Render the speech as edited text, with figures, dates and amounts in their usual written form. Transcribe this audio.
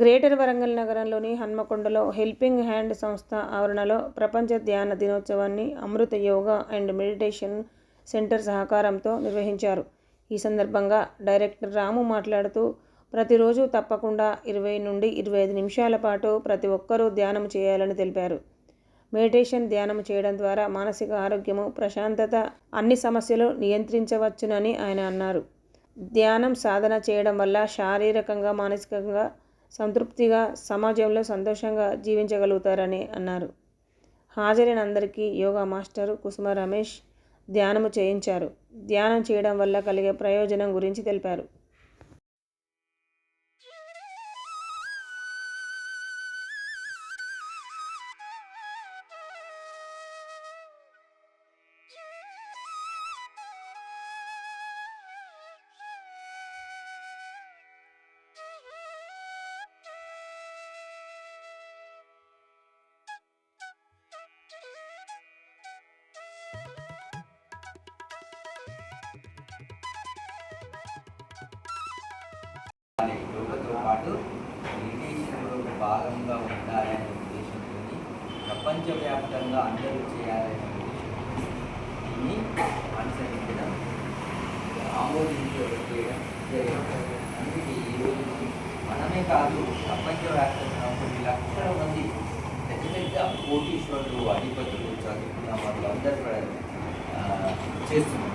Greater Warangal నగరంలోని హన్మకొండలో helping hand సంస్థ ఆవరణలో ప్రపంచ ధ్యాన దినోత్సవాన్ని అమృత యోగా అండ్ మెడిటేషన్ సెంటర్ సహకారంతో నిర్వహించారు. ఈ సందర్భంగా డైరెక్టర్ రాము మాట్లాడుతూ, ప్రతిరోజు తప్పకుండా 20 నుండి 25 నిమిషాల పాటు ప్రతి ఒక్కరూ ధ్యానం చేయాలని తెలిపారు. మెడిటేషన్ ధ్యానం చేయడం ద్వారా మానసిక ఆరోగ్యము, ప్రశాంతత, అన్ని సమస్యలు నియంత్రించవచ్చునని ఆయన అన్నారు. ధ్యానం సాధన చేయడం వల్ల శారీరకంగా, మానసికంగా సంతృప్తిగా, సమాజంలో సంతోషంగా జీవించగలుగుతారని అన్నారు. హాజరైన అందరికీ యోగా మాస్టర్ కుసుమ రమేష్ ధ్యానము చేయించారు. ధ్యానం చేయడం వల్ల కలిగే ప్రయోజనం గురించి తెలిపారు. యోగతో పాటు మెడిటేషన్లో భాగంగా ఉండాలనే ఉద్దేశంతో ప్రపంచవ్యాప్తంగా అందరూ చేయాలనే ఉద్దేశంతో దీన్ని అనుసరించడం, ఆమోదించడం జరిగింది. అందుకే ఈరోజు మనమే కాదు, ప్రపంచవ్యాప్తంగా కొన్ని లక్షల మంది పెద్ద పెద్ద కోటీశ్వరులు, అధిపతులు, చదువుకున్న వాళ్ళు అందరూ కూడా చేస్తున్నారు.